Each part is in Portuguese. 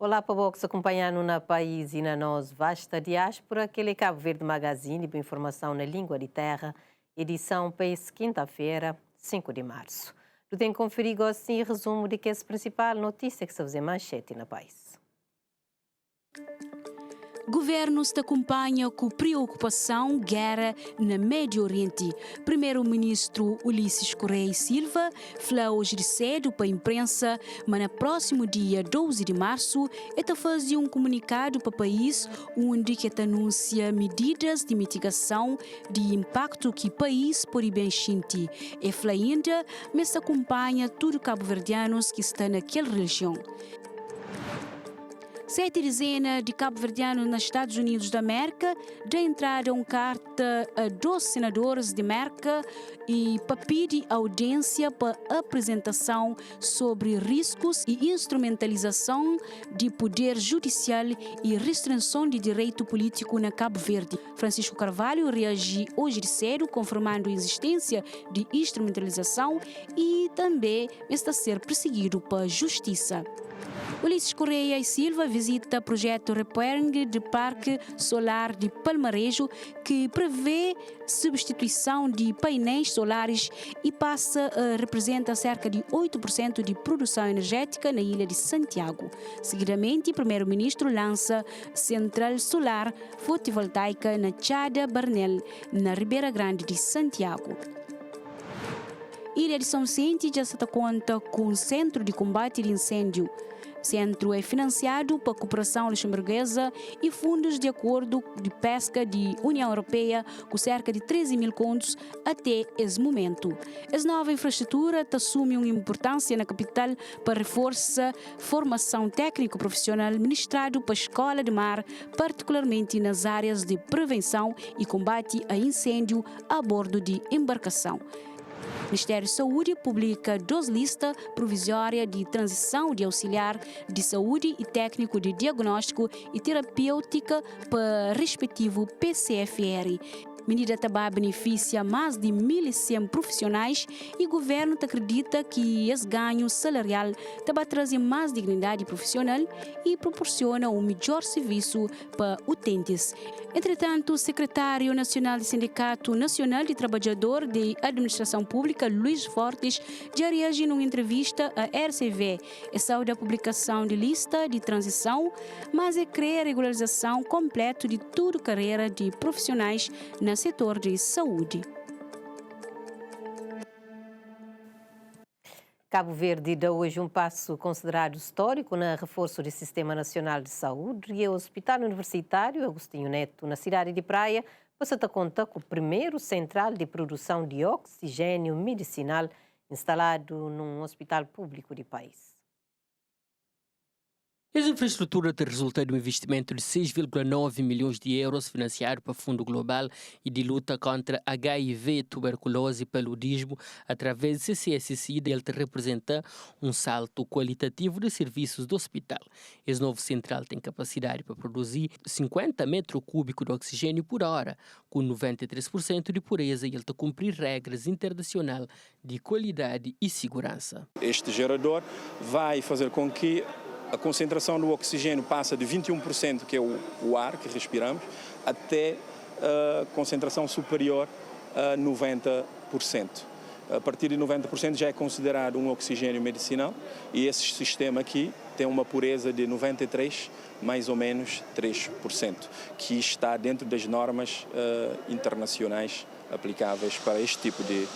Olá para vocês acompanhando na país e na nossa vasta diáspora, aquele é Cabo Verde Magazine de informação na língua de terra, edição para esta quinta-feira, 5 de março. Tu tem que conferir assim resumo de que é a principal notícia que se fazer manchete na país. Governo se acompanha com preocupação guerra na Médio Oriente. Primeiro-ministro Ulisses Correia Silva falou hoje cedo para a imprensa, mas no próximo dia 12 de março ele fazia um comunicado para o país onde que anuncia medidas de mitigação de impacto que o país pode bem sentir. E fala ainda, mas se acompanha tudo cabo-verdianos que estão naquela região. 7 dezenas de cabo-verdianos nos Estados Unidos da América já entraram carta a 12 senadores de América e para pedir audiência para apresentação sobre riscos e instrumentalização de poder judicial e restrição de direito político na Cabo Verde. Francisco Carvalho reagiu hoje de cedo, confirmando a existência de instrumentalização e também está a ser perseguido pela justiça. Ulisses Correia e Silva visita o projeto Repairing de Parque Solar de Palmarejo, que prevê substituição de painéis solares e passa a representar cerca de 8% de produção energética na ilha de Santiago. Seguidamente, o primeiro-ministro lança central solar fotovoltaica na Chada Barnel, na Ribeira Grande de Santiago. Ilha de São Vicente já se dá conta com o Centro de Combate de Incêndio. O centro é financiado pela cooperação luxemburguesa e fundos de acordo de pesca de União Europeia com cerca de 13 mil contos até esse momento. Essa nova infraestrutura assume uma importância na capital para reforçar a formação técnico-profissional ministrado para a Escola de Mar, particularmente nas áreas de prevenção e combate a incêndio a bordo de embarcação. O Ministério da Saúde publica 2 listas provisórias de transição de auxiliar de saúde e técnico de diagnóstico e terapêutica para respectivo PCFR. A medida também beneficia mais de 1.100 profissionais e o governo acredita que esse ganho salarial também traz mais dignidade profissional e proporciona um melhor serviço para utentes. Entretanto, o secretário nacional do Sindicato Nacional de Trabalhadores de Administração Pública, Luís Fortes, já reagiu numa entrevista à RCV. É saúde a publicação de lista de transição, mas é criar a regularização completa de toda a carreira de profissionais no setor de saúde. Cabo Verde dá hoje um passo considerado histórico no reforço do Sistema Nacional de Saúde e o Hospital Universitário Agostinho Neto, na cidade de Praia, passa a contar com o primeiro central de produção de oxigênio medicinal instalado num hospital público do país. Essa infraestrutura tem resultado de um investimento de 6,9 milhões de euros financiado para o Fundo Global e de luta contra HIV, tuberculose e paludismo através do CCSI, ele representa um salto qualitativo de serviços do hospital. Esse novo central tem capacidade para produzir 50 metros cúbicos de oxigênio por hora, com 93% de pureza, e ele está cumprir regras internacionais de qualidade e segurança. Este gerador vai fazer com que a concentração do oxigênio passa de 21%, que é o ar que respiramos, até a concentração superior a 90%. A partir de 90% já é considerado um oxigênio medicinal e esse sistema aqui tem uma pureza de 93%, mais ou menos 3%, que está dentro das normas internacionais aplicáveis para este tipo de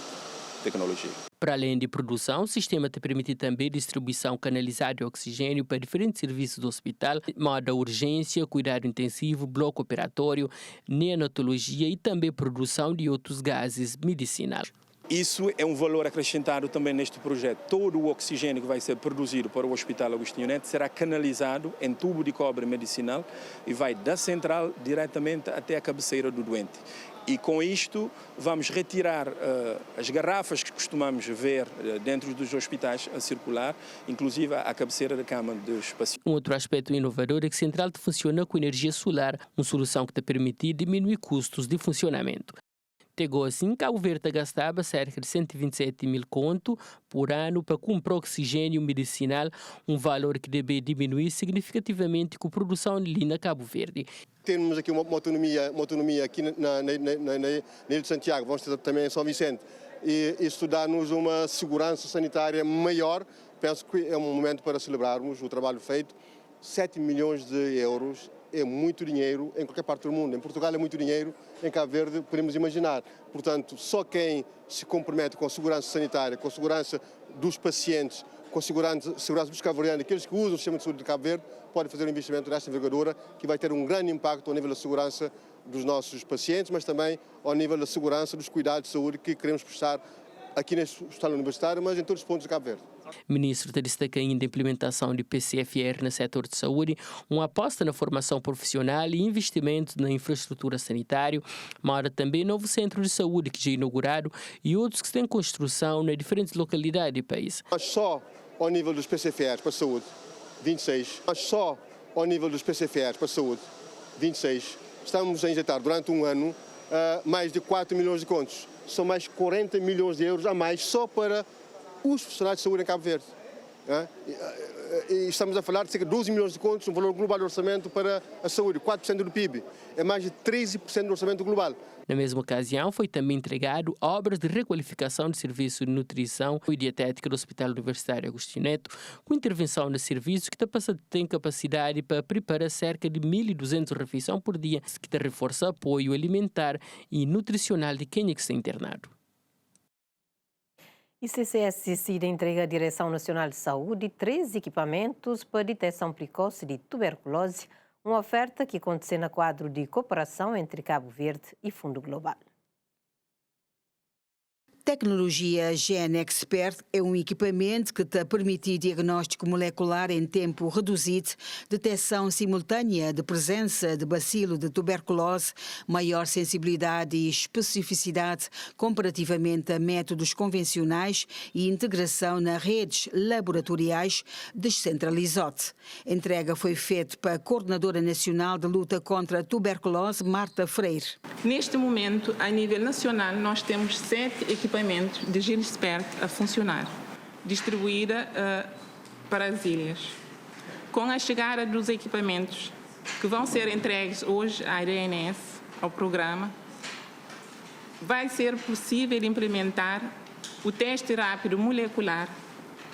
tecnologia. Para além de produção, o sistema te permite também distribuição canalizada de oxigênio para diferentes serviços do hospital, modo urgência, cuidado intensivo, bloco operatório, neonatologia e também produção de outros gases medicinais. Isso é um valor acrescentado também neste projeto. Todo o oxigênio que vai ser produzido para o Hospital Agostinho Neto será canalizado em tubo de cobre medicinal e vai da central diretamente até a cabeceira do doente. E com isto vamos retirar as garrafas que costumamos ver dentro dos hospitais a circular, inclusive à cabeceira da cama dos pacientes. Um outro aspecto inovador é que a central funciona com energia solar, uma solução que te permite diminuir custos de funcionamento. Chegou assim, Cabo Verde gastava cerca de 127 mil conto por ano para comprar oxigênio medicinal, um valor que deve diminuir significativamente com a produção ali na Cabo Verde. Temos aqui uma autonomia aqui na Ilha de Santiago, vamos ter também em São Vicente, e isso dá-nos uma segurança sanitária maior. Penso que é um momento para celebrarmos o trabalho feito. 7 milhões de euros é muito dinheiro em qualquer parte do mundo. Em Portugal é muito dinheiro, em Cabo Verde podemos imaginar. Portanto, só quem se compromete com a segurança sanitária, com a segurança dos pacientes, com a segurança dos cabo-verdianos, aqueles que usam o sistema de saúde de Cabo Verde, pode fazer um investimento desta envergadura que vai ter um grande impacto ao nível da segurança dos nossos pacientes, mas também ao nível da segurança dos cuidados de saúde que queremos prestar aqui neste hospital universitário, mas em todos os pontos de Cabo Verde. O ministro destaca ainda a implementação de PCFR no setor de saúde, uma aposta na formação profissional e investimento na infraestrutura sanitária, mas também novo centro de saúde que já é inaugurado e outros que estão em construção nas diferentes localidades do país. Mas só ao nível dos PCFRs para a saúde, 26. Mas só ao nível dos PCFRs para a saúde, 26. Estamos a injetar durante um ano mais de 4 milhões de contos. São mais 40 milhões de euros a mais só para os profissionais de saúde em Cabo Verde. E estamos a falar de cerca de 12 milhões de contos, um valor global de orçamento para a saúde, 4% do PIB. É mais de 13% do orçamento global. Na mesma ocasião, foi também entregado obras de requalificação de serviço de nutrição e dietética do Hospital Universitário Agostinho Neto, com intervenção de serviços que tem capacidade para preparar cerca de 1.200 refeições por dia, que reforça o apoio alimentar e nutricional de quem é que está internado. E CCS decide entrega à Direção Nacional de Saúde 3 equipamentos para detecção precoce de tuberculose, uma oferta que aconteceu no quadro de cooperação entre Cabo Verde e Fundo Global. Tecnologia GeneXpert é um equipamento que te permite diagnóstico molecular em tempo reduzido, detecção simultânea de presença de bacilo de tuberculose, maior sensibilidade e especificidade comparativamente a métodos convencionais e integração nas redes laboratoriais descentralizadas. A entrega foi feita para a Coordenadora Nacional de Luta contra a Tuberculose, Marta Freire. Neste momento, a nível nacional, nós temos 7 equipamentos de GeneXpert a funcionar, distribuída para as ilhas. Com a chegada dos equipamentos que vão ser entregues hoje à IDNS, ao programa, vai ser possível implementar o teste rápido molecular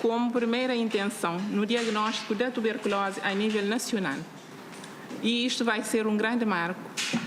como primeira intenção no diagnóstico da tuberculose a nível nacional. E isto vai ser um grande marco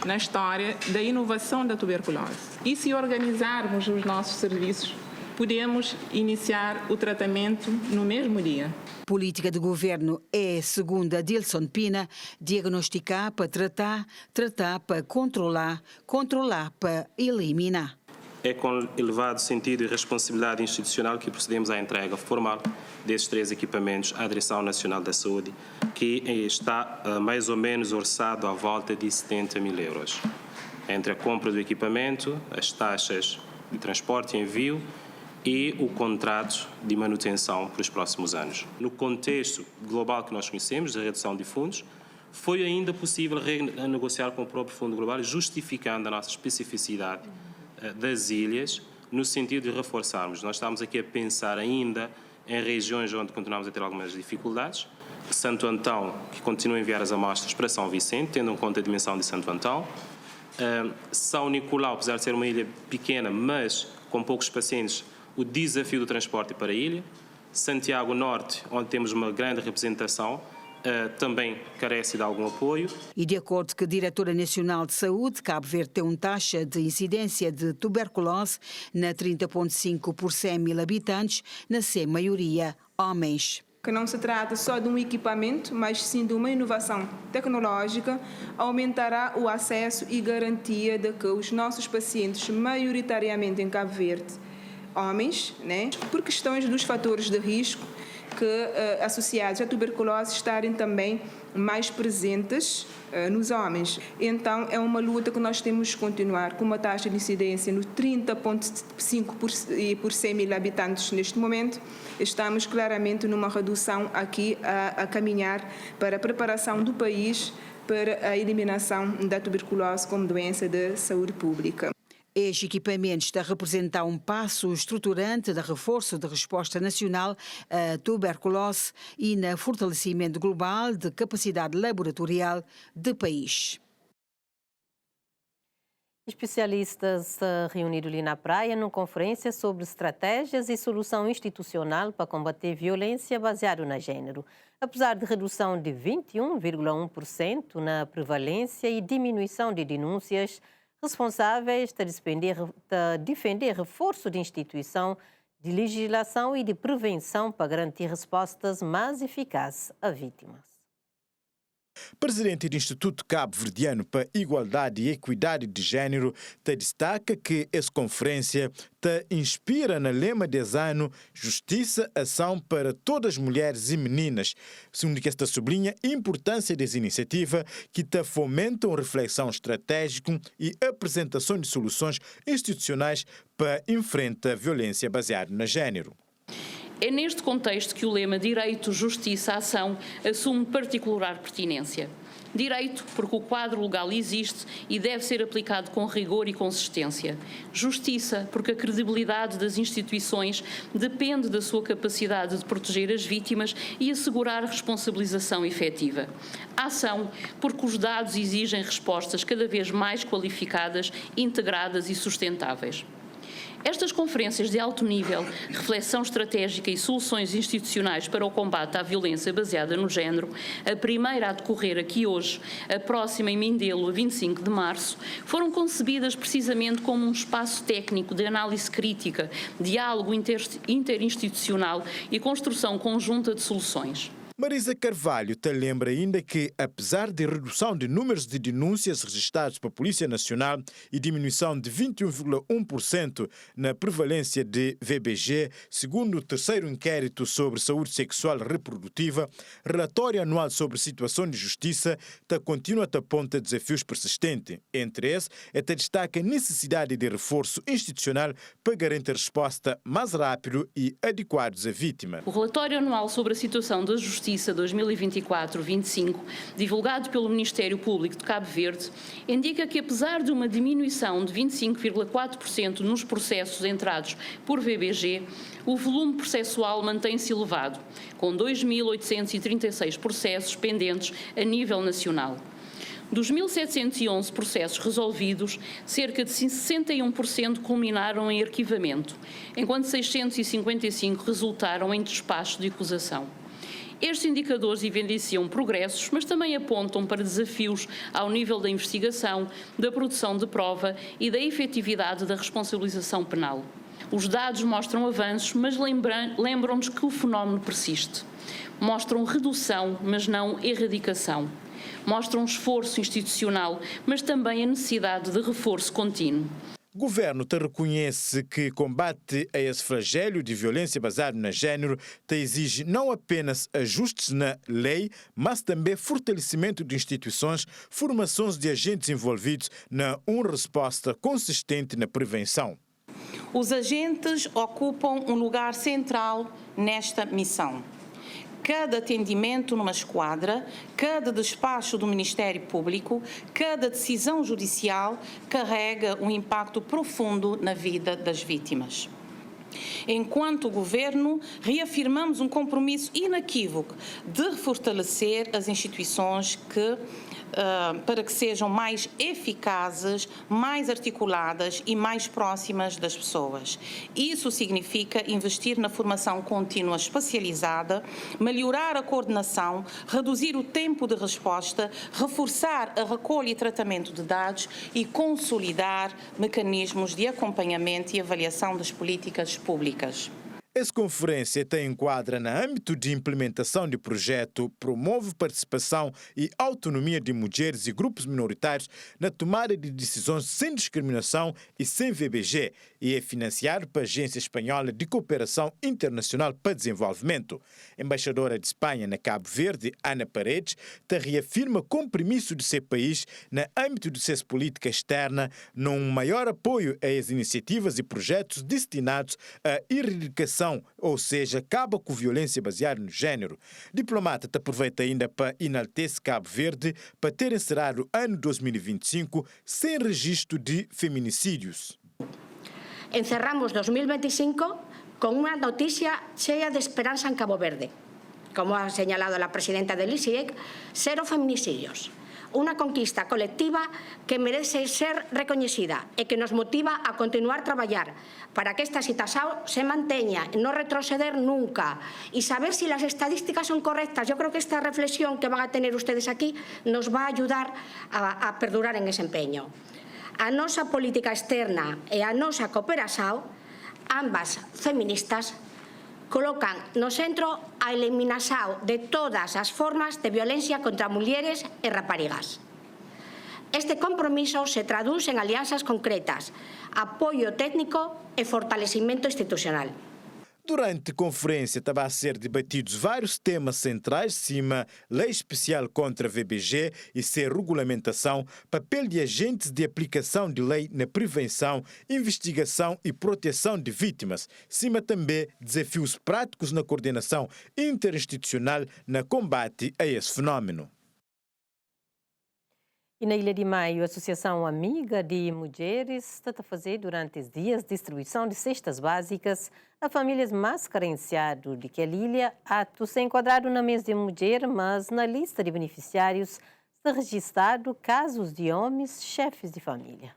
na história da inovação da tuberculose. E se organizarmos os nossos serviços, podemos iniciar o tratamento no mesmo dia. Política de governo é, segundo Adilson Pina, diagnosticar para tratar, tratar para controlar, controlar para eliminar. É com elevado sentido e responsabilidade institucional que procedemos à entrega formal desses 3 equipamentos à Direção Nacional da Saúde, que está mais ou menos orçado à volta de 70 mil euros. Entre a compra do equipamento, as taxas de transporte e envio e o contrato de manutenção para os próximos anos. No contexto global que nós conhecemos, da redução de fundos, foi ainda possível renegociar com o próprio Fundo Global, justificando a nossa especificidade das ilhas, no sentido de reforçarmos. Nós estamos aqui a pensar ainda em regiões onde continuamos a ter algumas dificuldades. Santo Antão, que continua a enviar as amostras para São Vicente, tendo em conta a dimensão de Santo Antão. São Nicolau, apesar de ser uma ilha pequena, mas com poucos pacientes, o desafio do transporte para a ilha. Santiago Norte, onde temos uma grande representação, também carece de algum apoio. E de acordo com a Diretora Nacional de Saúde, Cabo Verde tem uma taxa de incidência de tuberculose na 30,5 por 100 mil habitantes, na sua maioria homens. Que não se trata só de um equipamento, mas sim de uma inovação tecnológica, aumentará o acesso e garantia de que os nossos pacientes, maioritariamente em Cabo Verde, homens, por questões dos fatores de risco, que associados à tuberculose estarem também mais presentes nos homens. Então, é uma luta que nós temos de continuar com uma taxa de incidência no 30,5 por 100 mil habitantes neste momento. Estamos claramente numa redução aqui a caminhar para a preparação do país para a eliminação da tuberculose como doença de saúde pública. Estes equipamentos estão a representar um passo estruturante de reforço da resposta nacional à tuberculose e no fortalecimento global de capacidade laboratorial do país. Especialistas reunidos ali na praia numa conferência sobre estratégias e solução institucional para combater violência baseada no gênero. Apesar de redução de 21,1% na prevalência e diminuição de denúncias, responsáveis de defender reforço de instituição, de legislação e de prevenção para garantir respostas mais eficazes a vítimas. Presidente do Instituto Cabo-Verdiano para Igualdade e Equidade de Gênero destaca que essa conferência inspira no lema desse ano Justiça, Ação para Todas as Mulheres e Meninas, segundo que esta sublinha a importância dessa iniciativa que fomentam reflexão estratégica e apresentação de soluções institucionais para enfrentar a violência baseada no gênero. É neste contexto que o lema Direito, Justiça, Ação assume particular pertinência. Direito, porque o quadro legal existe e deve ser aplicado com rigor e consistência. Justiça, porque a credibilidade das instituições depende da sua capacidade de proteger as vítimas e assegurar a responsabilização efetiva. Ação, porque os dados exigem respostas cada vez mais qualificadas, integradas e sustentáveis. Estas conferências de alto nível, reflexão estratégica e soluções institucionais para o combate à violência baseada no género, a primeira a decorrer aqui hoje, a próxima em Mindelo, a 25 de março, foram concebidas precisamente como um espaço técnico de análise crítica, diálogo interinstitucional e construção conjunta de soluções. Marisa Carvalho lembra ainda que, apesar de redução de números de denúncias registrados pela Polícia Nacional e diminuição de 21,1% na prevalência de VBG, segundo o terceiro inquérito sobre saúde sexual e reprodutiva, relatório anual sobre situação de justiça continua a apontar desafios persistentes. Entre esses, destaca a necessidade de reforço institucional para garantir resposta mais rápida e adequada à vítima. O relatório anual sobre a situação da justiça 2024-25, divulgado pelo Ministério Público de Cabo Verde, indica que, apesar de uma diminuição de 25,4% nos processos entrados por VBG, o volume processual mantém-se elevado, com 2.836 processos pendentes a nível nacional. Dos 1.711 processos resolvidos, cerca de 61% culminaram em arquivamento, enquanto 655 resultaram em despacho de acusação. Estes indicadores evidenciam progressos, mas também apontam para desafios ao nível da investigação, da produção de prova e da efetividade da responsabilização penal. Os dados mostram avanços, mas lembram-nos que o fenómeno persiste. Mostram redução, mas não erradicação. Mostram esforço institucional, mas também a necessidade de reforço contínuo. O governo reconhece que combate a esse flagelo de violência baseada no género exige não apenas ajustes na lei, mas também fortalecimento de instituições, formações de agentes envolvidos na uma resposta consistente na prevenção. Os agentes ocupam um lugar central nesta missão. Cada atendimento numa esquadra, cada despacho do Ministério Público, cada decisão judicial carrega um impacto profundo na vida das vítimas. Enquanto governo, reafirmamos um compromisso inequívoco de fortalecer as instituições para que sejam mais eficazes, mais articuladas e mais próximas das pessoas. Isso significa investir na formação contínua especializada, melhorar a coordenação, reduzir o tempo de resposta, reforçar a recolha e tratamento de dados e consolidar mecanismos de acompanhamento e avaliação das políticas públicas. Essa conferência enquadra no âmbito de implementação de projeto, promove participação e autonomia de mulheres e grupos minoritários na tomada de decisões sem discriminação e sem VBG e é financiado pela Agência Espanhola de Cooperação Internacional para Desenvolvimento. A embaixadora de Espanha na Cabo Verde, Ana Paredes, reafirma compromisso do seu país no âmbito de sua política externa num maior apoio às iniciativas e projetos destinados à erradicação, ou seja, acaba com violência baseada no género. Diplomata aproveita ainda para enaltecer Cabo Verde para ter encerrado o ano 2025 sem registro de feminicídios. encerramos 2025 con una noticia llena de esperanza en Cabo Verde. Como ha señalado la presidenta del ICIEC, 0 feminicidios. Una conquista colectiva que merece ser reconocida y que nos motiva a continuar a trabajar para que esta situación se mantenga, no retroceder nunca y saber si las estadísticas son correctas. Yo creo que esta reflexión que van a tener ustedes aquí nos va a ayudar a perdurar en ese empeño. A nosa política externa e a nosa cooperación, ambas feministas, colocan no centro a eliminación de todas as formas de violencia contra mulleres e raparigas. Este compromiso se traduce en alianzas concretas, apoio técnico e fortalecimento institucional. Durante a conferência estava a ser debatidos vários temas centrais, cima lei especial contra a VBG e sua regulamentação, papel de agentes de aplicação de lei na prevenção, investigação e proteção de vítimas, cima também desafios práticos na coordenação interinstitucional na combate a esse fenômeno. E na Ilha de Maio, a Associação Amiga de Mulheres está a fazer durante os dias distribuição de cestas básicas a famílias mais carenciadas de que a ilha, ato se enquadrado na mesa de mulher, mas na lista de beneficiários está registrado casos de homens chefes de família.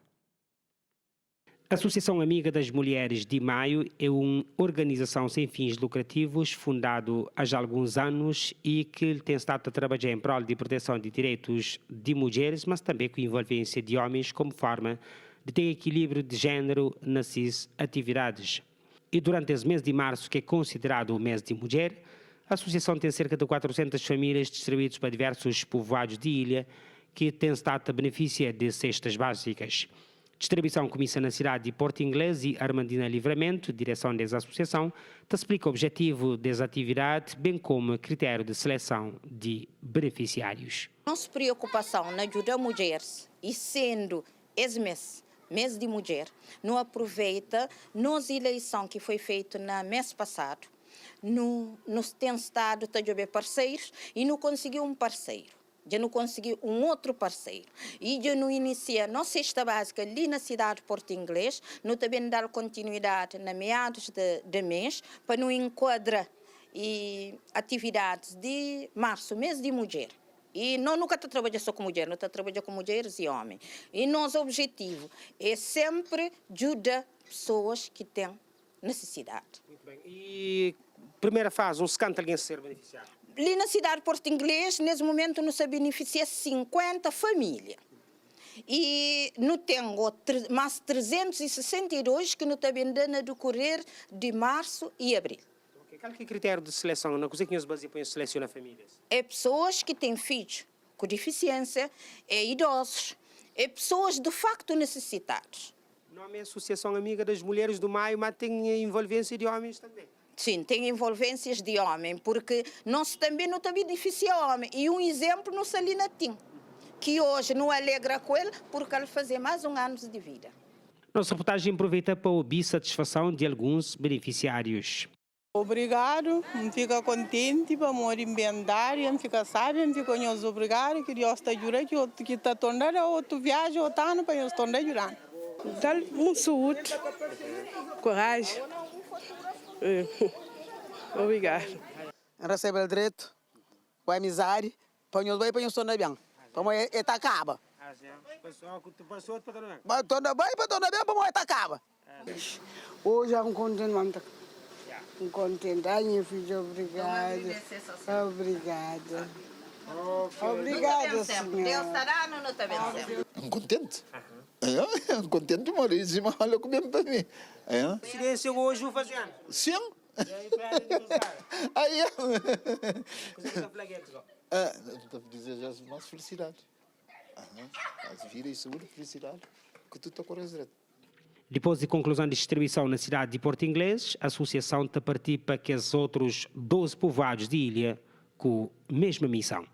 A Associação Amiga das Mulheres de Maio é uma organização sem fins lucrativos fundada há já alguns anos e que tem estado a trabalhar em prol de proteção de direitos de mulheres, mas também com envolvência de homens como forma de ter equilíbrio de género nessas atividades. E durante esse mês de março, que é considerado o mês de mulher, a associação tem cerca de 400 famílias distribuídas para diversos povoados de ilha que têm estado a beneficiar de cestas básicas. Distribuição começa na cidade de Porto Inglês e Armandina Livramento, direção dessa associação, te explica o objetivo dessa atividade, bem como critério de seleção de beneficiários. Nossa preocupação na ajuda mulheres e sendo esse mês de mulher, não aproveita nos eleição que foi feita no mês passado, nos tem estado a jogar parceiros e não conseguiu um parceiro. Já não consegui um outro parceiro. E já não inicia nossa cesta básica ali na cidade de Porto Inglês, não também dar continuidade na meados de mês, para não enquadrar atividades de março, mês de mulher. E nós nunca trabalhamos só com mulher, nós trabalhamos com mulheres e homens. E nosso objetivo é sempre ajudar pessoas que têm necessidade. Muito bem. E primeira fase, uns quantos alguém ser beneficiado? Ali na cidade de Porto Inglês, nesse momento, não se beneficia 50 famílias. E não tenho mais 362 que não está vendendo no decorrer de março e abril. Qual que é o critério de seleção? Na coisa que nos baseia para selecionar famílias? É pessoas que têm filhos com deficiência, é idosos, é pessoas de facto necessitadas. Não é a Associação Amiga das Mulheres do Maio, mas tem envolvência de homens também. Sim, tem envolvências de homem, porque nós também não está beneficia homem. E um exemplo no Salina Tim, que hoje não alegra com ele, porque ele fazia mais um ano de vida. Nossa reportagem aproveita para ouvir satisfação de alguns beneficiários. Obrigado, me fica contente para morrer ambientário, me fica sábio, me fica nós obrigado, que Deus está jurando, que está tornando outro viagem, outro ano, para nós tornar jurando. Dá saúde, coragem. Obrigado. Recebe o direito, a amizade, para nós vai para nós tornar bem, para nós acaba. Para tornar bem, para nós acaba. Hoje é contente, contente. Ai, minha filha, obrigada. Obrigada. Obrigada, senhora. Deus estará no nosso bem. Contente. Contente, Maurício, olha como é para mim. Silêncio hoje vou fazer. Sim. Aí Estou a dizer já mais felicidade. Vida e saúde, felicidade, que tudo está correndo direito. Depois de conclusão de distribuição na cidade de Porto Inglês, a associação participa que os outros 12 povoados de ilha com a mesma missão.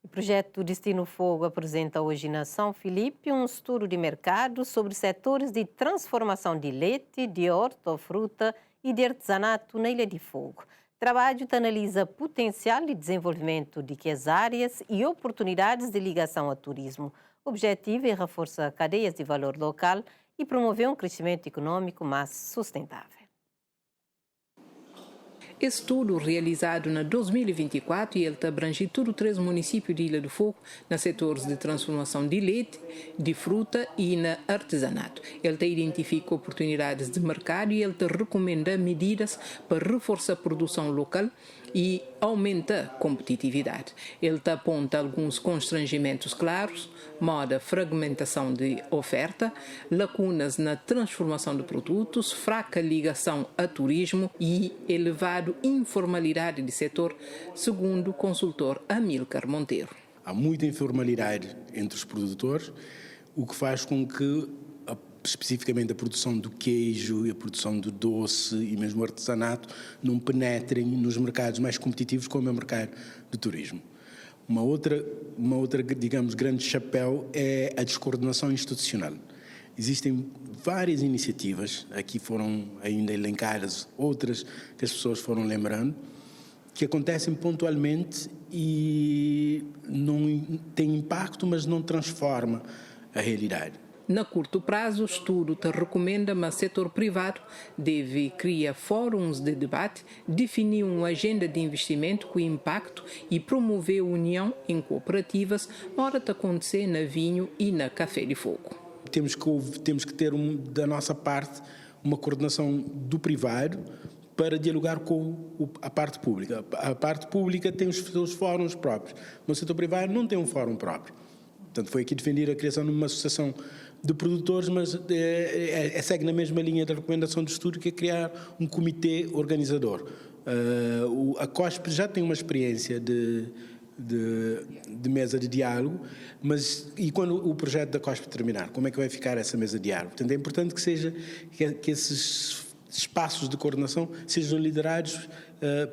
O projeto Destino Fogo apresenta hoje na São Filipe um estudo de mercado sobre setores de transformação de leite, de hortofruta e de artesanato na Ilha de Fogo. O trabalho analisa potencial de desenvolvimento de que as áreas e oportunidades de ligação ao turismo. O objetivo é reforçar cadeias de valor local e promover um crescimento econômico mais sustentável. Estudo realizado na 2024 e ele abrange todo 3 municípios de Ilha do Fogo nos setores de transformação de leite, de fruta e na artesanato. Ele identifica oportunidades de mercado e ele recomenda medidas para reforçar a produção local e aumenta a competitividade. Ele aponta alguns constrangimentos claros, moda fragmentação de oferta, lacunas na transformação de produtos, fraca ligação a turismo e elevado informalidade de setor, segundo o consultor Amílcar Monteiro. Há muita informalidade entre os produtores, o que faz com que especificamente a produção do queijo e a produção do doce e mesmo o artesanato não penetrem nos mercados mais competitivos como é o mercado do turismo. Uma outra, digamos, grande chapéu é a descoordenação institucional. Existem várias iniciativas, aqui foram ainda elencadas outras que as pessoas foram lembrando, que acontecem pontualmente e não têm impacto, mas não transforma a realidade. Na curto prazo, o estudo recomenda que o setor privado deve criar fóruns de debate, definir uma agenda de investimento com impacto e promover a união em cooperativas na hora de acontecer na vinho e na café de fogo. Temos que ter, da nossa parte, uma coordenação do privado para dialogar com a parte pública. A parte pública tem os seus fóruns próprios, mas o setor privado não tem um fórum próprio. Portanto, foi aqui defender a criação de uma associação de produtores, mas segue na mesma linha da recomendação do estudo, que é criar um comitê organizador. A COSP já tem uma experiência de mesa de diálogo, e quando o projeto da COSP terminar, como é que vai ficar essa mesa de diálogo? Portanto, é importante que esses espaços de coordenação sejam liderados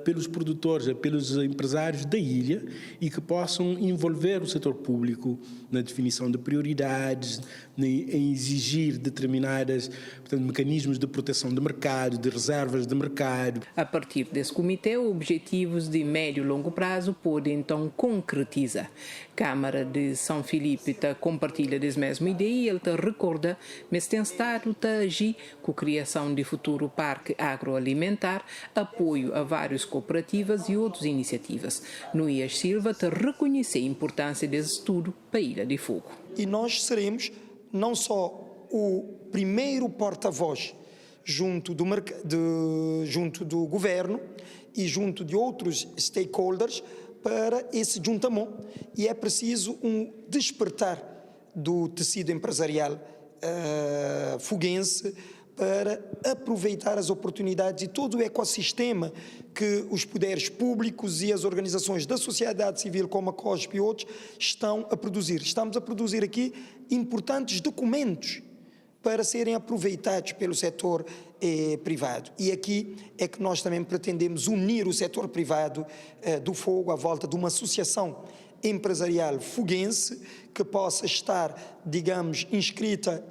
pelos produtores, pelos empresários da ilha e que possam envolver o setor público na definição de prioridades, em exigir determinadas, portanto, mecanismos de proteção de mercado, de reservas de mercado. A partir desse comitê, objetivos de médio e longo prazo podem então concretizar. Câmara de São Filipe compartilha dessa mesma ideia e ele recorda, mas tem estado a agir com a criação de futuro parque agroalimentar, apoio a várias cooperativas e outras iniciativas. Nuias Silva reconhece a importância desse estudo para a Ilha de Fogo. E nós seremos não só o primeiro porta-voz junto do governo e junto de outros stakeholders para esse juntamento, e é preciso um despertar do tecido empresarial foguense para aproveitar as oportunidades e todo o ecossistema que os poderes públicos e as organizações da sociedade civil, como a COSP e outros, estão a produzir. Estamos a produzir aqui importantes documentos para serem aproveitados pelo setor privado. E aqui é que nós também pretendemos unir o setor privado do fogo à volta de uma associação empresarial foguense que possa estar, digamos, inscrita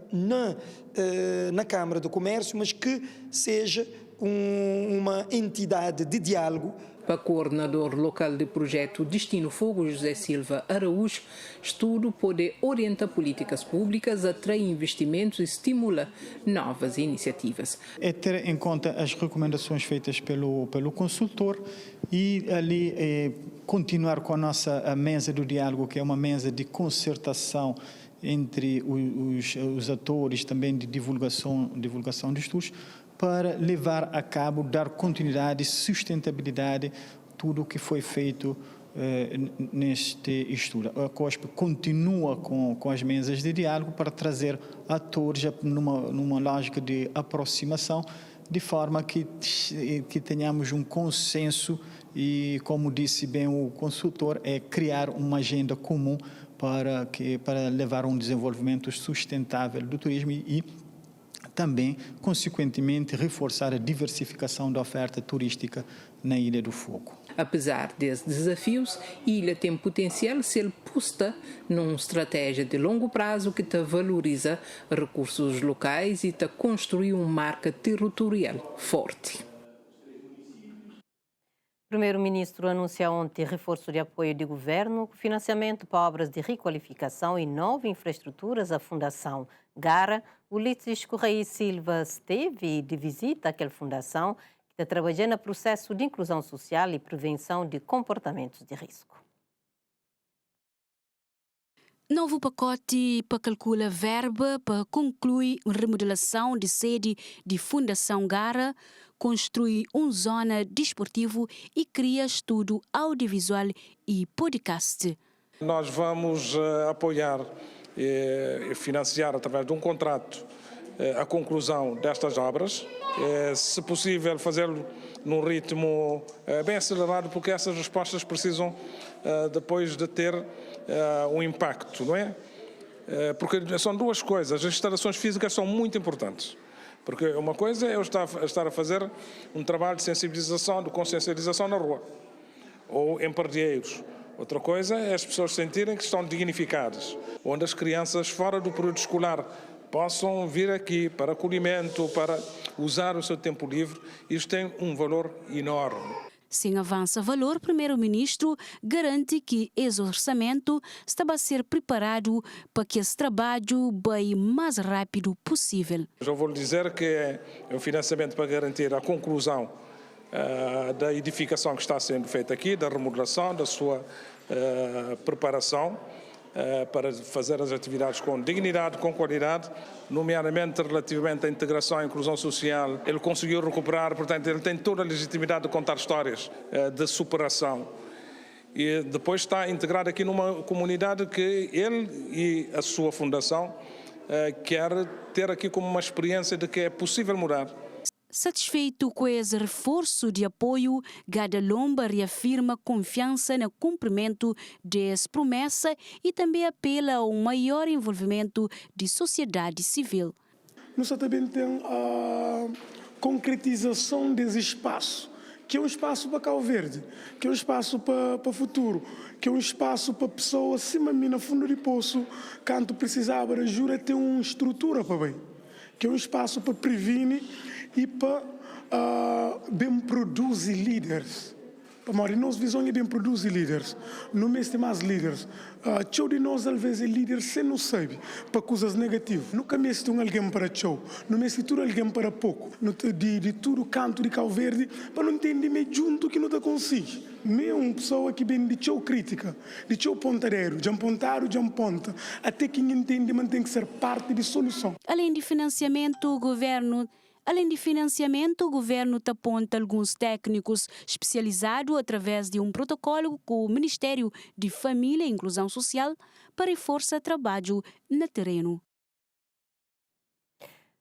na Câmara do Comércio, mas que seja uma entidade de diálogo. Para o coordenador local do projeto Destino Fogo, José Silva Araújo, estudo pode orientar políticas públicas, atrair investimentos e estimular novas iniciativas. É ter em conta as recomendações feitas pelo consultor e ali continuar com a nossa mesa do diálogo, que é uma mesa de concertação entre os atores, também de divulgação de estudos, para levar a cabo, dar continuidade, sustentabilidade, tudo o que foi feito neste estudo. A COSP continua com as mesas de diálogo para trazer atores numa lógica de aproximação, de forma que tenhamos um consenso e, como disse bem o consultor, é criar uma agenda comum para levar a um desenvolvimento sustentável do turismo e também, consequentemente, reforçar a diversificação da oferta turística na Ilha do Fogo. Apesar desses desafios, a ilha tem potencial se ele posta numa estratégia de longo prazo que valoriza recursos locais e construir uma marca territorial forte. O primeiro-ministro anuncia ontem reforço de apoio de governo, financiamento para obras de requalificação e novas infraestruturas à Fundação Gara. O Ulisses Correia Silva esteve de visita àquela fundação que está trabalhando no processo de inclusão social e prevenção de comportamentos de risco. Novo pacote para calcular verba para concluir a remodelação de sede de Fundação Gara, construir uma zona desportiva e cria estudo audiovisual e podcast. Nós vamos apoiar e financiar através de um contrato a conclusão destas obras, se possível fazê-lo num ritmo bem acelerado, porque essas respostas precisam depois de ter um impacto, não é? Porque são duas coisas, as instalações físicas são muito importantes. Porque uma coisa é eu estar a fazer um trabalho de sensibilização, de consciencialização na rua, ou em pardieiros. Outra coisa é as pessoas sentirem que estão dignificadas, onde as crianças fora do período escolar possam vir aqui para acolhimento, para usar o seu tempo livre. Isto tem um valor enorme. Sem avança valor, o primeiro-ministro garante que esse orçamento está a ser preparado para que esse trabalho vá mais rápido possível. Eu vou lhe dizer que é um financiamento para garantir a conclusão da edificação que está sendo feita aqui, da remodelação, da sua preparação, para fazer as atividades com dignidade, com qualidade, nomeadamente relativamente à integração e inclusão social. Ele conseguiu recuperar, portanto, ele tem toda a legitimidade de contar histórias de superação. E depois está integrado aqui numa comunidade que ele e a sua fundação quer ter aqui como uma experiência de que é possível mudar. Satisfeito com esse reforço de apoio, Gada Lomba reafirma confiança no cumprimento dessa promessa e também apela a um maior envolvimento de sociedade civil. Nós também temos a concretização desse espaço, que é um espaço para Cabo Verde, que é um espaço para o futuro, que é um espaço para pessoas se no fundo de poço, quando precisava de ajuda, ter uma estrutura para bem, que é um espaço para prevenir e para bem produzir líderes. Para nós visão é bem produzir líderes. Não mesmo mais líderes. Tchau de nós, às vezes, é líder sem não sabe para coisas negativas. Nunca mesmo tem alguém para tchau. Não mesmo tudo alguém para pouco. De tudo canto de Cabo Verde, para não entender meio junto que não te consigo. Meio uma pessoa que vem de tchau crítica, de tchau pontadeiro, de pontaram, de ponta. Até quem entende, mas tem que ser parte de solução. Além de financiamento, o governo aponta alguns técnicos especializados através de um protocolo com o Ministério de Família e Inclusão Social para reforçar trabalho no terreno.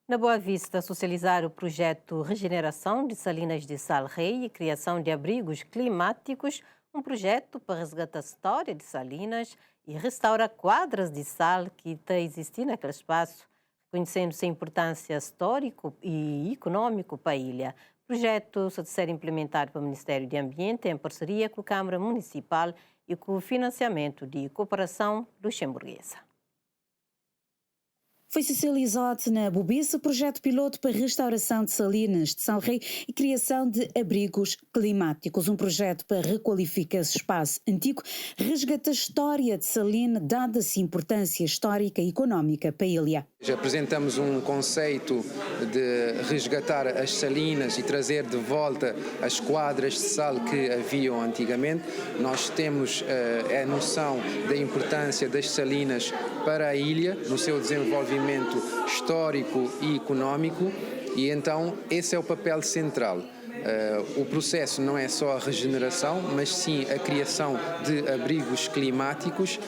Na Boa Vista, socializar o projeto Regeneração de Salinas de Sal Rei e criação de abrigos climáticos, um projeto para resgatar a história de Salinas e restaurar quadras de sal que está existindo naquele espaço, reconhecendo-se a importância histórica e econômica para a ilha. O projeto está a ser implementado pelo Ministério do Ambiente em parceria com a Câmara Municipal e com o financiamento de cooperação luxemburguesa. Foi socializado na Bobiça o projeto piloto para restauração de salinas de Sal Rei e criação de abrigos climáticos. Um projeto para requalificar esse espaço antigo, resgata a história de Salina, dada-se importância histórica e económica para a ilha. Apresentamos um conceito de resgatar as salinas e trazer de volta as quadras de sal que haviam antigamente. Nós temos a noção da importância das salinas para a ilha, no seu desenvolvimento histórico e económico, e então esse é o papel central. O processo não é só a regeneração, mas sim a criação de abrigos climáticos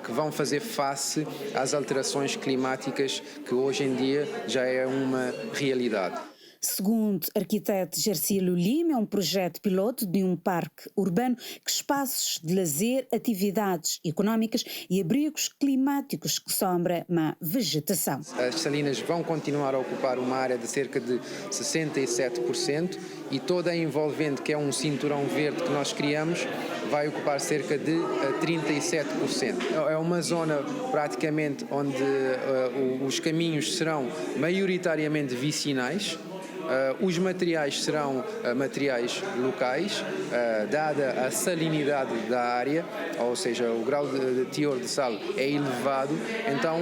que vão fazer face às alterações climáticas que hoje em dia já é uma realidade. Segundo o arquiteto Gercílio Lima, é um projeto piloto de um parque urbano que espaços de lazer, atividades económicas e abrigos climáticos que sombra má vegetação. As salinas vão continuar a ocupar uma área de cerca de 67% e toda a envolvente, que é um cinturão verde que nós criamos, vai ocupar cerca de 37%. É uma zona praticamente onde os caminhos serão maioritariamente vicinais, Os materiais serão materiais locais, dada a salinidade da área, ou seja, o grau de teor de sal é elevado, então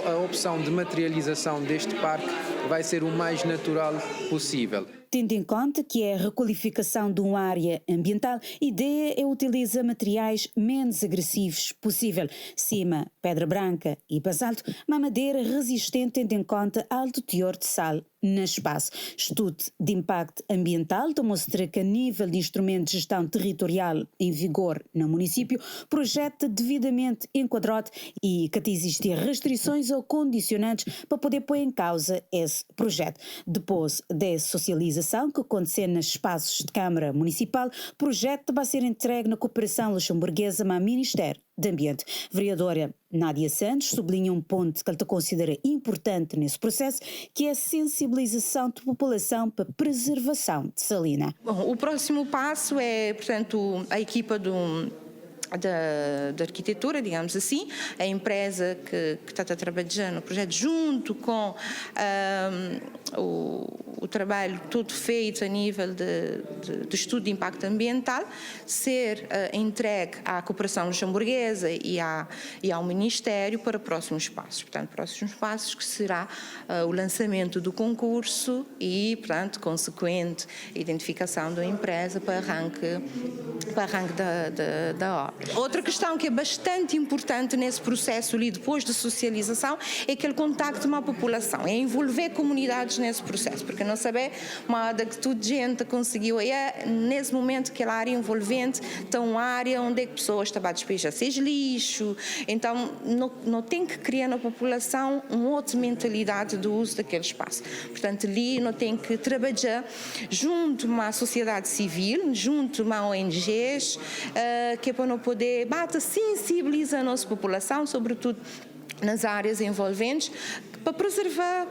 a opção de materialização deste parque vai ser o mais natural possível. Tendo em conta que é a requalificação de uma área ambiental, a ideia é utilizar materiais menos agressivos possível, cima, pedra branca e basalto, uma madeira resistente tendo em conta alto teor de sal no espaço. Estudo de impacto ambiental demonstra que a nível de instrumento de gestão territorial em vigor no município, projeto devidamente enquadrado e que existem restrições ou condicionantes para poder pôr em causa esse projeto. Depois da socialização que aconteceu nos espaços de Câmara Municipal, o projeto vai ser entregue na cooperação luxemburguesa ao Ministério do Ambiente. Vereadora Nádia Santos sublinha um ponto que ela considera importante nesse processo, que é a sensibilização da população para a preservação de salina. Bom, o próximo passo é, portanto, a equipa da arquitetura, digamos assim, a empresa que está trabalhando no projeto junto com o trabalho todo feito a nível de estudo de impacto ambiental, ser entregue à cooperação luxemburguesa e ao Ministério para próximos passos. Portanto, próximos passos que será o lançamento do concurso e, portanto, consequente identificação da empresa para arranque da obra. Outra questão que é bastante importante nesse processo ali depois de socialização é aquele contacto com a população, é envolver comunidades nesse processo, porque não saber modo que toda gente conseguiu nesse momento aquela área envolvente, então uma área onde é que pessoas estão a despejar seja lixo, então não tem que criar na população uma outra mentalidade do uso daquele espaço. Portanto, ali não tem que trabalhar junto com a sociedade civil, junto com ONGs, que é para não poder sensibilizar a nossa população, sobretudo nas áreas envolventes, para preservar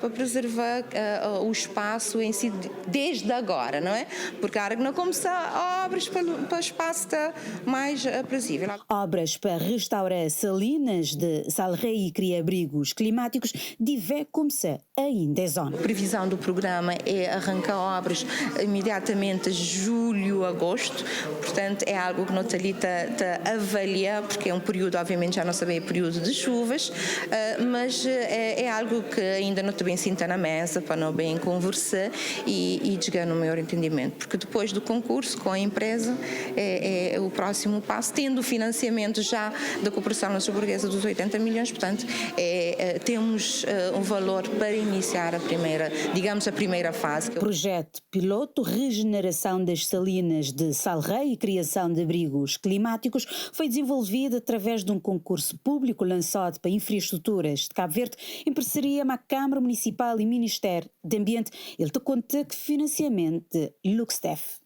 o espaço em si desde agora, não é? Porque há que não começar obras para o espaço estar mais aprazível. Obras para restaurar salinas de Salrei e criar abrigos climáticos deve começar ainda em zona. A previsão do programa é arrancar obras imediatamente a julho, agosto, portanto é algo que não está ali a avaliar, porque é um período, obviamente já não sabia, período de chuvas, mas é algo que ainda não está bem sinta na mesa para não bem conversar e chegar no maior entendimento, porque depois do concurso com a empresa é o próximo passo, tendo o financiamento já da cooperação luxemburguesa dos 80 milhões, portanto temos um valor para iniciar a primeira fase. Projeto piloto regeneração das salinas de Salrei e criação de abrigos climáticos foi desenvolvido através de um concurso público lançado para infraestruturas de Cabo Verde em parceria com a Câmara Municipal e Ministério do Ambiente. Ele te conta que financiamento de Luxdef.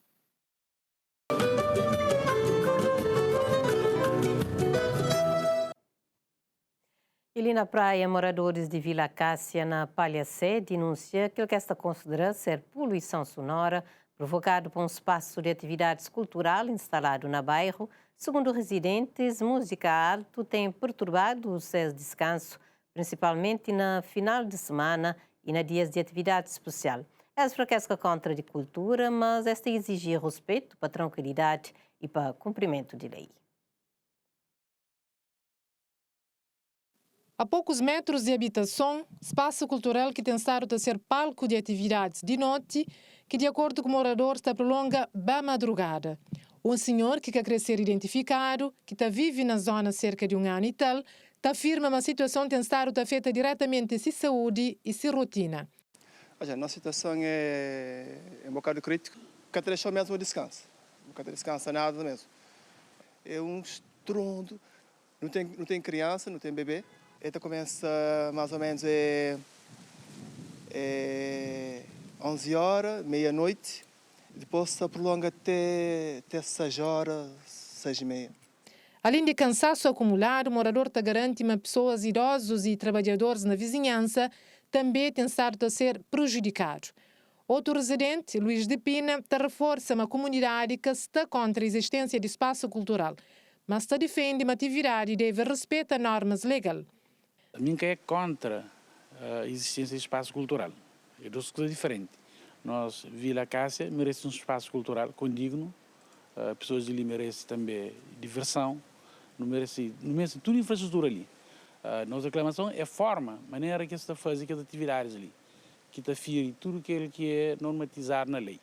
E na praia, moradores de Vila Cássia, na Palhacé, denuncia que ele está considerando ser poluição sonora provocado por um espaço de atividades culturais instalado no bairro. Segundo residentes, música alta tem perturbado o seu descanso, principalmente na final de semana e na dias de atividade especial. É fraqueza contra a cultura, mas esta exige respeito para a tranquilidade e para o cumprimento de lei. A poucos metros de habitação, espaço cultural que tem estado a ser palco de atividades de noite, que de acordo com o morador está prolonga bem madrugada. Um senhor que quer ser identificado, que vive na zona há cerca de um ano e tal, afirma que a situação tem estado afeta diretamente se saúde e se rotina. A nossa situação é um bocado crítica, porque deixou mesmo o descanso. Não descansa nada mesmo. É um estrondo, não tem criança, não tem bebê. Ele começa mais ou menos 11 horas, meia-noite. Depois se prolonga até 6 horas, 6h30. Além de cansaço acumulado, o morador garante que pessoas idosos e trabalhadores na vizinhança também têm estado a ser prejudicados. Outro residente, Luís de Pina, reforça uma comunidade que está contra a existência de espaço cultural, mas defende uma atividade deve respeitar normas legais. A mim que é contra a existência de espaço cultural. Eu dou coisa diferente. Nós, Vila Cássia, merece um espaço cultural condigno, pessoas ali merecem também diversão, não merece toda a infraestrutura ali. Nossa reclamação é a forma, maneira que se está fazendo as atividades ali, que está ferindo tudo aquilo que é normatizado na lei.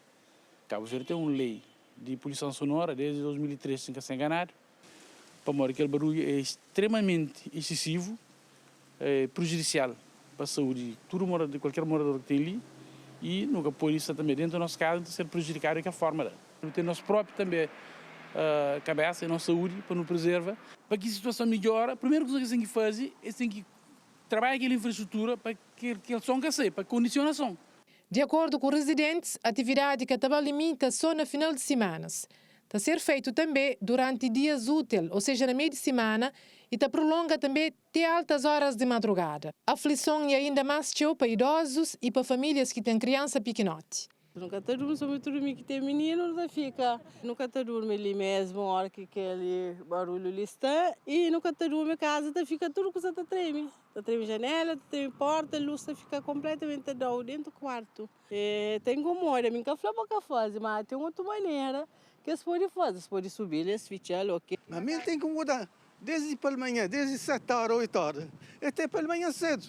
Cabo Verde tem uma lei de poluição sonora desde 2003, sem se enganar, para mostrar que aquele barulho é extremamente excessivo, prejudicial para a saúde de qualquer morador que tem ali, e nunca por isso também dentro do nosso caso de ser prejudicado de que forma. Tem nosso próprio também cabeça e nossa saúde para nos preservar, para que a situação melhore. A primeira coisa que tem que fazer é tem que trabalhar aquela infraestrutura para que o som casse, para a condicionação. De acordo com os residentes, a atividade que estava limita só no final de semanas. Está a ser feito também durante dias úteis, ou seja, na meio de semana, e está prolonga também até altas horas de madrugada. A aflição é ainda mais cheia para idosos e para famílias que têm criança pequenote. Nunca está dormindo, só muito dormir que tem menino, não fica. Nunca está dormindo ali mesmo, a hora que aquele barulho ali está. E nunca está dormindo em casa, fica tudo que está treme. Está treme janela, está treme porta, a luz fica completamente down dentro do quarto. Tem como olha, nunca falou para fazer, mas tem outra maneira que se pode fazer. Se pode subir, esfichar, ok. Mas ele tem que mudar, desde pela manhã, desde 7 horas, 8 horas, até pela manhã cedo.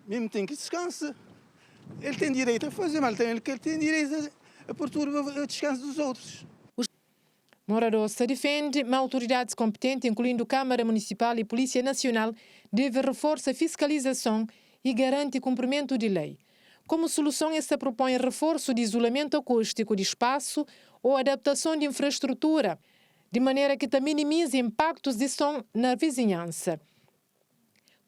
Mesmo tem que descansar. Ele tem direito a fazer, mas ele tem direito a perturbar o descanso dos outros. Moradores se defende, mas autoridades competentes, incluindo Câmara Municipal e Polícia Nacional, devem reforçar a fiscalização e garantir o cumprimento de lei. Como solução, esta propõe reforço de isolamento acústico de espaço ou adaptação de infraestrutura, de maneira que minimize impactos de som na vizinhança.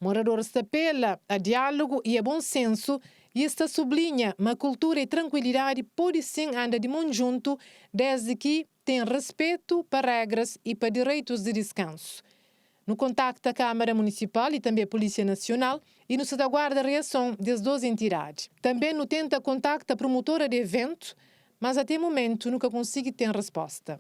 Moradores apela a diálogo e a bom senso e esta sublinha que a cultura e tranquilidade podem sim andar de mão junto desde que tem respeito para regras e para direitos de descanso. No contacto a Câmara Municipal e também a Polícia Nacional e no se aguarda a reação das duas entidades. Também no tenta contacto a promotora de evento, mas até o momento nunca consegue ter resposta.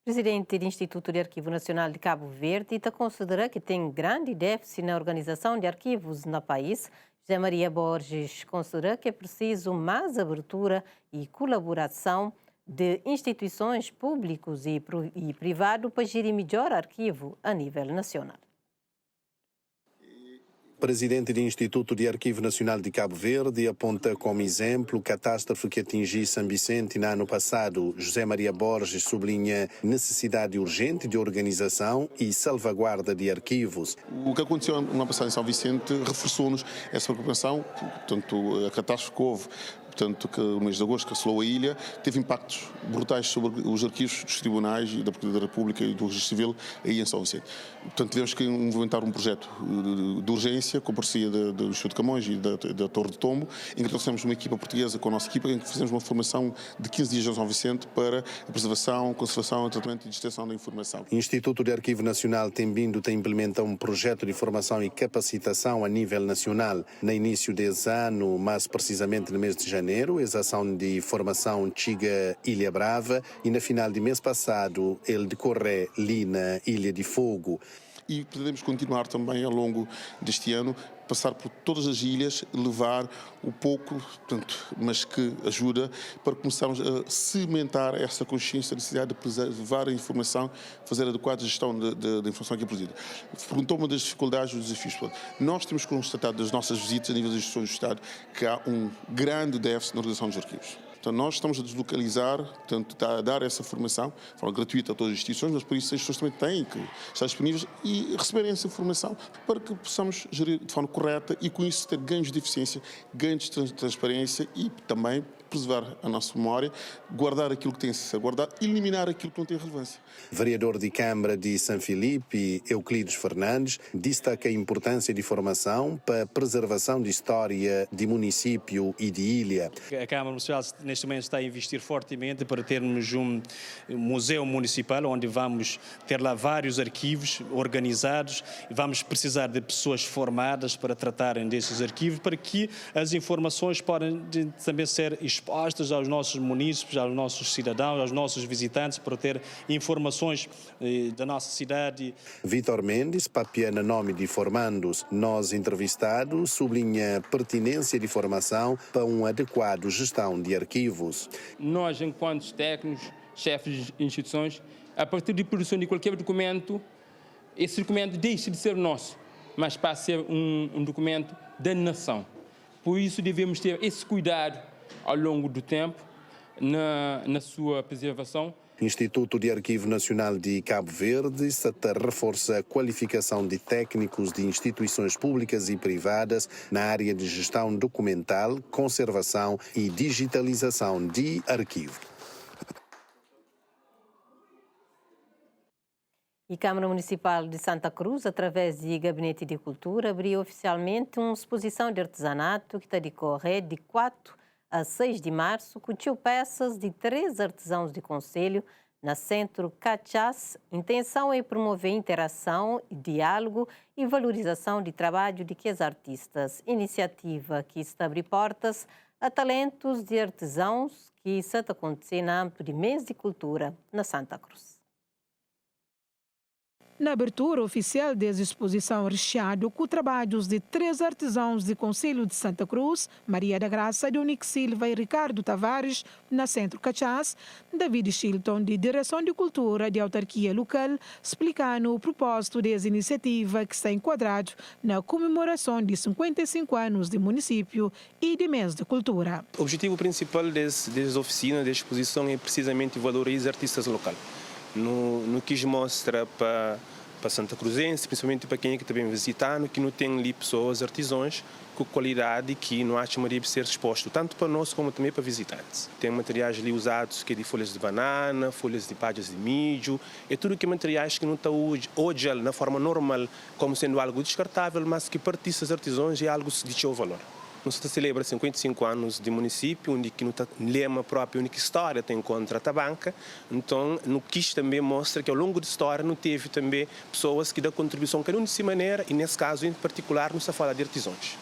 Presidente do Instituto de Arquivo Nacional de Cabo Verde considera que tem grande déficit na organização de arquivos no país. José Maria Borges considera que é preciso mais abertura e colaboração de instituições públicas e privadas para gerir melhor arquivo a nível nacional. Presidente do Instituto de Arquivo Nacional de Cabo Verde aponta como exemplo a catástrofe que atingiu São Vicente no ano passado. José Maria Borges sublinha necessidade urgente de organização e salvaguarda de arquivos. O que aconteceu no ano passado em São Vicente reforçou-nos essa preocupação, portanto, a catástrofe que houve. Portanto, que o mês de agosto que assolou a ilha teve impactos brutais sobre os arquivos dos tribunais e da Procuradoria da República e do Registro Civil aí em São Vicente. Portanto, tivemos que implementar um projeto de urgência com parceria do Instituto de Camões e da Torre de Tombo, em que trouxemos uma equipa portuguesa com a nossa equipa, em que fizemos uma formação de 15 dias em São Vicente para a preservação, conservação, tratamento e extensão da informação. O Instituto de Arquivo Nacional tem vindo a implementar um projeto de formação e capacitação a nível nacional. No início desse ano, mais precisamente no mês de janeiro, a ação de formação chega Ilha Brava e no final do mês passado ele decorre ali na Ilha de Fogo. E pretendemos continuar também ao longo deste ano, passar por todas as ilhas, levar o pouco, portanto, mas que ajuda para começarmos a cimentar essa consciência da necessidade de preservar a informação, fazer a adequada gestão da informação que é produzida. Perguntou uma das dificuldades dos desafios. Nós temos constatado das nossas visitas a nível das instituições do Estado que há um grande déficit na organização dos arquivos. Então, nós estamos a deslocalizar, portanto, a dar essa formação, de forma gratuita a todas as instituições, mas por isso as instituições também têm que estar disponíveis e receberem essa formação para que possamos gerir de forma correta e com isso ter ganhos de eficiência, ganhos de transparência e também preservar a nossa memória, guardar aquilo que tem a ser guardado e eliminar aquilo que não tem relevância. Vereador de Câmara de São Filipe, Euclides Fernandes, destaca a importância de formação para a preservação de história de município e de ilha. A Câmara Municipal, neste neste momento está a investir fortemente para termos um museu municipal, onde vamos ter lá vários arquivos organizados. Vamos precisar de pessoas formadas para tratarem desses arquivos, para que as informações possam também ser expostas aos nossos munícipes, aos nossos cidadãos, aos nossos visitantes, para ter informações da nossa cidade. Vítor Mendes, papiana nome de formandos, nós entrevistados, sublinha a pertinência de formação para uma adequada gestão de arquivos. Nós, enquanto técnicos, chefes de instituições, a partir de produção de qualquer documento, esse documento deixa de ser nosso, mas passa a ser um documento da nação. Por isso devemos ter esse cuidado ao longo do tempo na sua preservação. Instituto de Arquivo Nacional de Cabo Verde reforça a qualificação de técnicos de instituições públicas e privadas na área de gestão documental, conservação e digitalização de arquivo. E a Câmara Municipal de Santa Cruz, através do Gabinete de Cultura, abriu oficialmente uma exposição de artesanato que está a decorrer de 4 a 6 de março, com peças de 3 artesãos de concelho na Centro Cachás. Intenção é promover interação, diálogo e valorização de trabalho de que os artistas. Iniciativa que está a abrir portas a talentos de artesãos que está a acontecer no âmbito de mês de cultura na Santa Cruz. Na abertura oficial dessa exposição recheado com trabalhos de 3 artesãos do Concelho de Santa Cruz, Maria da Graça, Donique Silva e Ricardo Tavares, na Centro Cachás, David Chilton, de Direção de Cultura de Autarquia Local, explicando o propósito dessa iniciativa que está enquadrado na comemoração de 55 anos de município e de mês de cultura. O objetivo principal dessa oficina, dessa exposição, é precisamente valorizar artistas locais. No quis mostrar para Santa Cruzense, principalmente para quem é que está bem visitando, que não tem ali pessoas, artesãos, com qualidade que não acha que deve ser exposto, tanto para nós como também para visitantes. Tem materiais ali usados que é de folhas de banana, folhas de palhas de milho, é tudo que materiais que não estão hoje na forma normal, como sendo algo descartável, mas que para artistas artesãos é algo de seu valor. Nós celebra 55 anos de município, onde que não está lema próprio, onde que história tem contra a banca. Então, no quis também mostra que ao longo da história não teve também pessoas que dão contribuição cada um de si maneira, e nesse caso em particular não se fala de artesãos.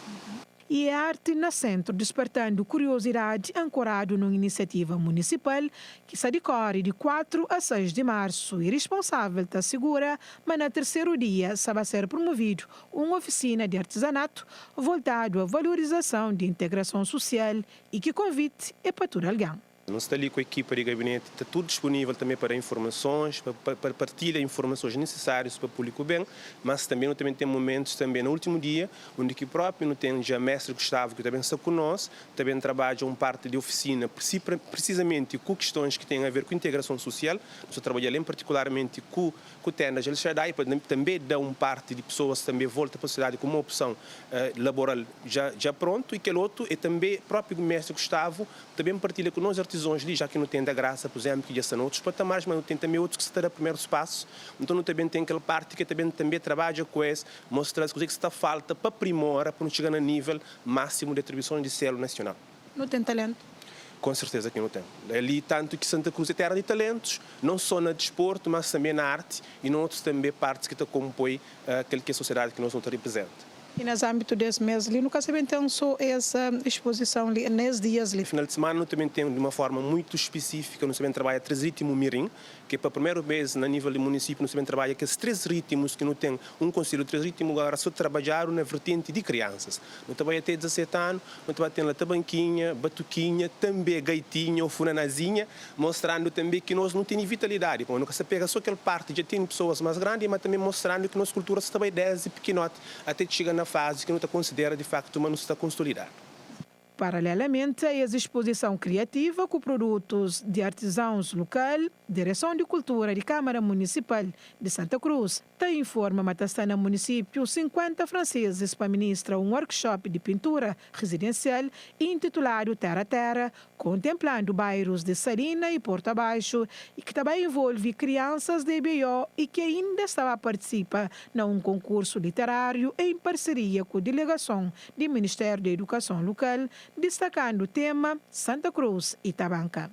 E a arte na Centro, despertando curiosidade, ancorado numa iniciativa municipal que se decorre de 4 a 6 de março. E responsável está segura, mas no terceiro dia vai ser promovido uma oficina de artesanato voltado à valorização de integração social e que convite é para todo alguém. Nós estamos ali com a equipa de gabinete, está tudo disponível também para informações, para partilhar informações necessárias para o público bem, mas também tem momentos também no último dia, onde aqui próprio tem já mestre Gustavo, que também está conosco, também trabalha uma parte de oficina, precisamente com questões que têm a ver com integração social. Nós trabalhamos particularmente com tendas El Shaddai, também dá uma parte de pessoas também volta para a cidade com uma opção laboral já pronto, e que o outro é também próprio mestre Gustavo, também partilha com nós artesãos ali, já que não tem da graça, por exemplo, que já são outros patamares, mas não tem também outros que se terá primeiro espaço. Então não também tem aquela parte que também trabalha com isso, mostrar as coisas que está falta para aprimorar, para não chegar no nível máximo de atribuição de selo nacional. Não tem talento? Com certeza que não tem. Ali, tanto que Santa Cruz é terra de talentos, não só no desporto, mas também na arte, e em outros também partes que compõem aquele que é a sociedade que nós não representa. E nos âmbitos desse mês, nunca se tem só essa exposição nesses dias. No final de semana, nós também temos de uma forma muito específica, nós também trabalhamos 3 ritmos mirim, que para a primeira vez, no nível do município, nós também trabalhamos aqueles 3 ritmos que não tem um conselho de 3 ritmos, agora só trabalhar na vertente de crianças. Nós trabalhamos até 17 anos, nós trabalhamos a tabanquinha, batuquinha, também gaitinha ou funanazinha, mostrando também que nós não temos vitalidade. Quando nunca se pega só aquela parte, já tem pessoas mais grandes, mas também mostrando que nossa cultura se trabalha desde pequenote, até chegar na fase que não está considera de facto uma não está consolidada. Paralelamente a essa exposição criativa com produtos de artesãos local, Direção de Cultura de Câmara Municipal de Santa Cruz tem informa Matastana Município 50 franceses para ministrar um workshop de pintura residencial intitulado Terra a Terra, contemplando bairros de Sarina e Porto Abaixo, e que também envolve crianças de IBO e que ainda estava a participar num concurso literário em parceria com a delegação do Ministério da Educação Local destacando o tema Santa Cruz e Tabanca.